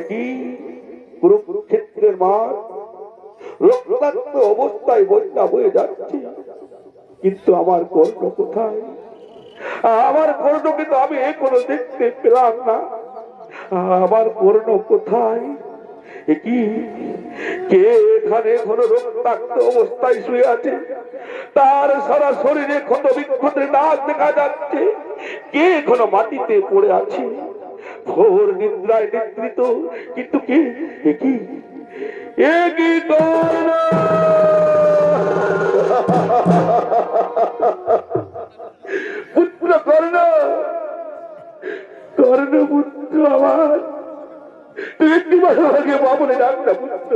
কি কুরুক্ষেত্রের মাঠ রক্তাক্ত অবস্থায় বন্যা বয়ে যাচ্ছে, কিন্তু আমার কর্ণ কোথায়? আমার কর্ণকে তো আমি এখনো দেখতে পেলাম না। আমার কর্ণ কোথায়? কি কে এখানে এখনো রক্তাক্ত অবস্থায় শুয়ে আছে? তার সারা শরীরে ক্ষত বিক্ষতের দাগ দেখা যাচ্ছে। কে এখনো মাটিতে পড়ে আছে, ঘোর নিদ্রায় নিদ্রিত, কিন্তু কে? কি একই কর্ণ! পুত্র কর্ণ, কর্ণ পুত্র আমার, তুই একটিবার আমাকে মা বলে ডাক না পুত্র,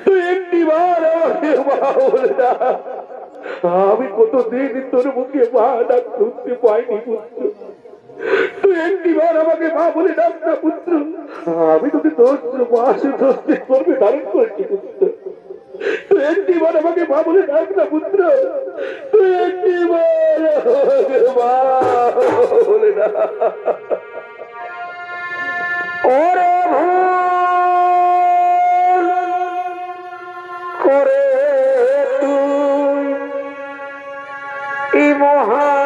তুই একটিবার আমাকে মা বলে ডাক। আমি কতদিন তোর মুখে মা ডাক শুনতে পাইনি পুত্র, তুই একটিবার আমাকে মা বলে ডাক না পুত্র। আমি তোকে দোষ মাসে দোষ করবে ধারণ করছি পুত্র, তুই একটিবার আমাকে মা বলে ডাক না পুত্র, তুই একটিবার আমাকে মা বলে ডাক। ওরে ভুল করে তুই এই মহাযুদ্ধে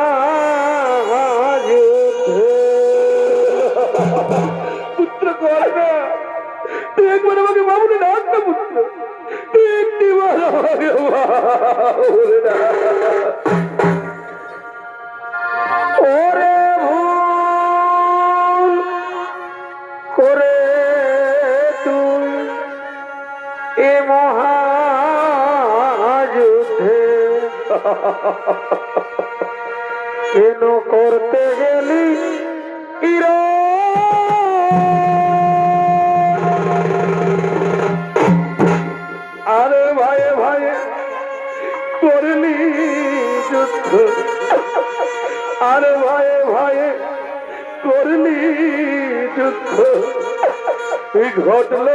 পুত্র কর না, তুই একবার আমাকে মা বলে ডাক না পুত্র, তুই একটিবার আমাকে মা বলে ডাক। ওরে ভুল করে তুই এ মহাযুদ্ধে কেন করতে গেলি আরে ভাই ভাই করলি যুদ্ধ, আরে ভাই ভাই করলি যুদ্ধ, ঘটল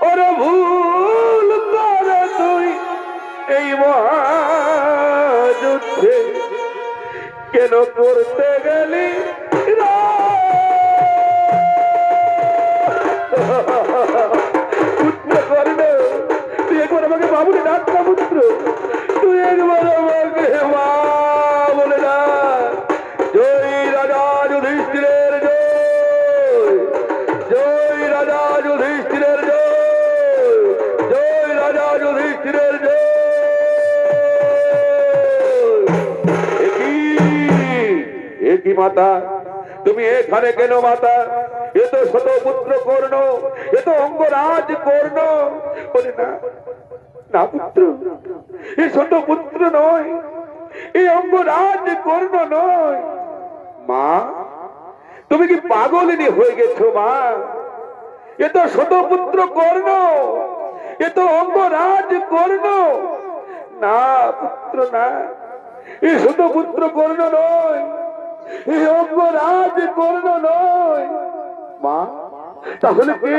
ওরে ভুল করে তুই এই মহাযুদ্ধে কেন করতে গেলি পুত্র করবে, তুই একবার আমাকে মা বলে ডাক না পুত্র, তুই একবার আমাকে মা বলে ডাক। জয় রাজা যুধিষ্ঠিরের জয়, জয় রাজা যুধিষ্ঠিরের জয়, জয় রাজা যুধিষ্ঠিরের জয়। একই মাতা, তুমি এখানে কেন মাতা? এ তো শত পুত্র কর্ণ, এ তো অঙ্গরাজ কর্ণ। বলে না না পুত্র, এ শত পুত্র নয়, এ অঙ্গরাজ কর্ণ নয়। মা, তুমি কি পাগলিনী হয়ে গেছো মা? এ তো শত পুত্র কর্ণ, এ তো অঙ্গরাজ কর্ণ। না পুত্র না, এ শত পুত্র কর্ণ নয়, এই অঙ্গরাজ কর্ণ নয়। মা, তাহলে কে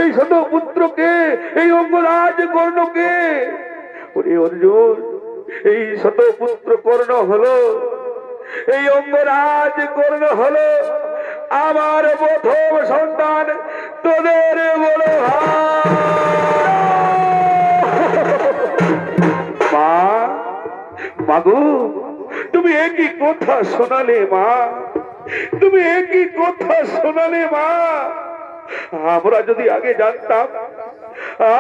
এই শত পুত্র? কে এই অঙ্গরাজ কর্ণ? কে? ওরে অর্জুন, এই শত পুত্র কর্ণ হলো, এই অঙ্গরাজ কর্ণ হলো আমার প্রথম সন্তান, তোদের বড় মা। মাগো, তুমি একই কথা শোনালে মা, তুমি একই কথা শোনালে মা। আমরা যদি আগে জানতাম,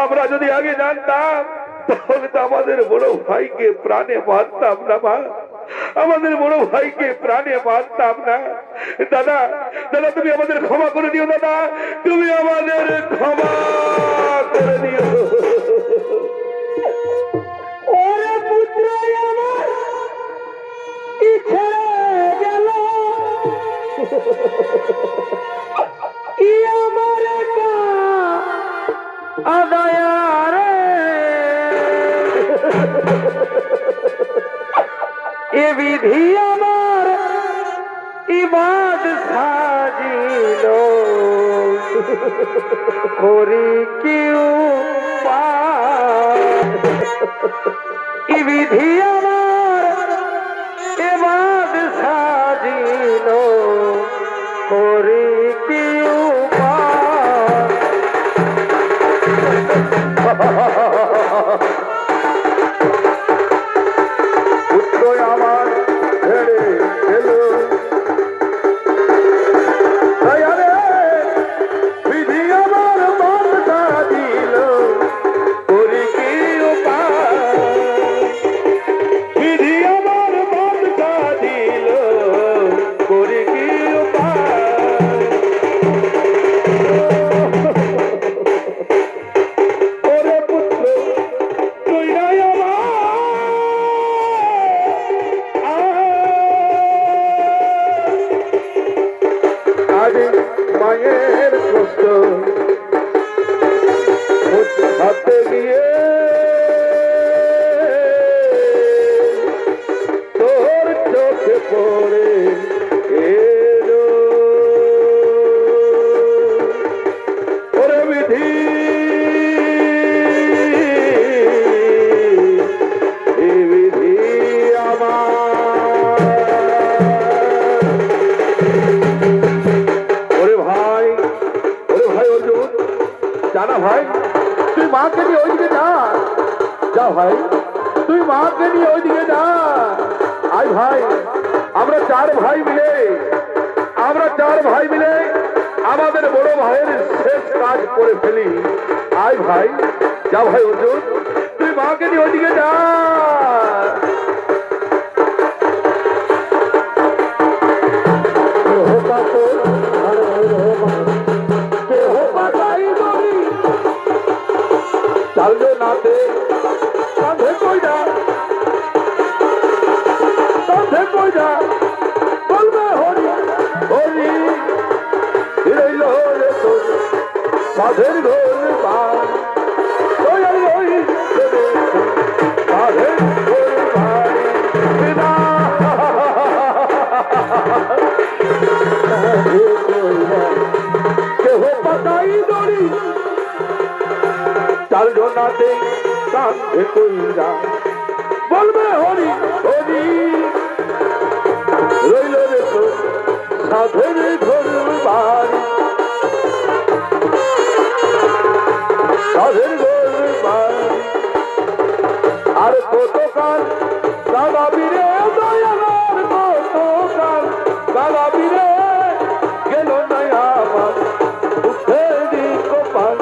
আমরা যদি আগে জানতাম, তাহলে তো আমাদের বড় ভাইকে প্রাণে মারতাম না মা, আমাদের বড় ভাইকে প্রাণে মারতাম না। দাদা, দাদা তুমি আমাদের ক্ষমা করে দিও, দাদা তুমি আমাদের ক্ষমা করে দিও। ওরে পুত্র আমার ছেড়ে গেল, আমার আদায়ারে এ বিধি আমার ইবাদ সাজিল, করি কেউ এ বিধি আমার এবার করি কি উপায় পুত্র আমার ছেড়ে গেল বিধি আমার বার্তা দিল করি কি উপায় বিধি আমার বার্তা দিল করি কি উপায় ওরে পুত্র তুই নাই আজ মায়ের কষ্ট হাতে গিয়ে তোর চোখে পড়ে এলো ওরে বিধি এই বিধি আমার ওরে ভাই অর্জুন জানা ভাই তুই মাকে নিয়ে ওইদিকে যা যা ভাই তুই মাকে নিয়ে ওইদিকে যা আয় ভাই আমরা চার ভাই মিলে আমাদের বড় ভাইয়ের শেষ কাজ করে ফেলি আয় ভাই যা ভাই অর্জুন তুই মাকে নিয়ে ওইদিকে যা চালবে নাতে কাঁধে কইরা বলবে হরি হরি রইল রে তোর সাধের ঘর বাড়ি সাধের ঘর বাড়ি কেহ পাতাই দড়ি চাল জোনাতে কাঁধে কইরা বলবে হরি হরি রইল রে তো সাধের ঘর বাড়ি সাধের ঘর বাড়ি আর কতকাল গাগাবি রে দয়ালার কতকাল গাগাবি রে গেল না আমার দুঃখেরই কপাল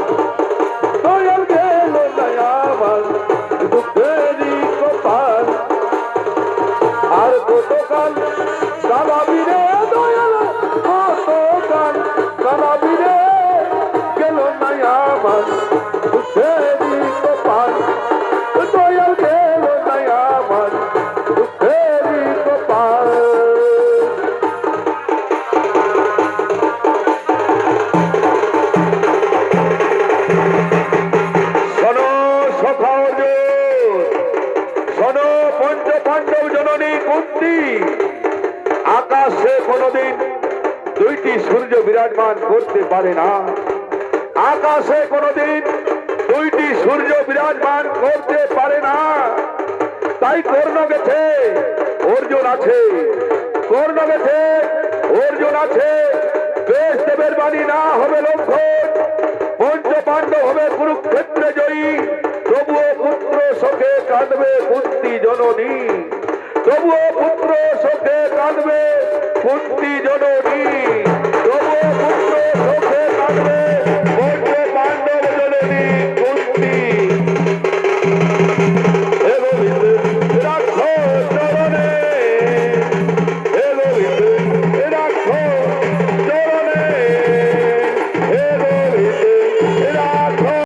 দয়াল গেল না আমার দুঃখেরই কপাল আর কতকাল গাগাবি রে দয়াল কতকাল গাগাবি রে গেল না আমার দুঃখেরই কপাল দয়াল গেল না আমার দুঃখেরই কপাল পঞ্চপাণ্ডব জননী কুন্তি আকাশে কোনদিন দুইটি সূর্য বিরাজমান করতে পারে না আকাশে কোনদিন দুইটি সূর্য বিরাজমান করতে পারে না তাই কর্ণ গেছে অর্জুন আছে কর্ণ গেছে অর্জুন আছে বেশ দেবের বাণী না হবে লঙ্ঘন পঞ্চপাণ্ডব হবে কুরুক্ষেত্রে জয়ী তবুও পুত্র শোকে কাঁদবে কুন্তি জননী তবুও পুত্র শোকে কাঁদবে কুন্তি জননী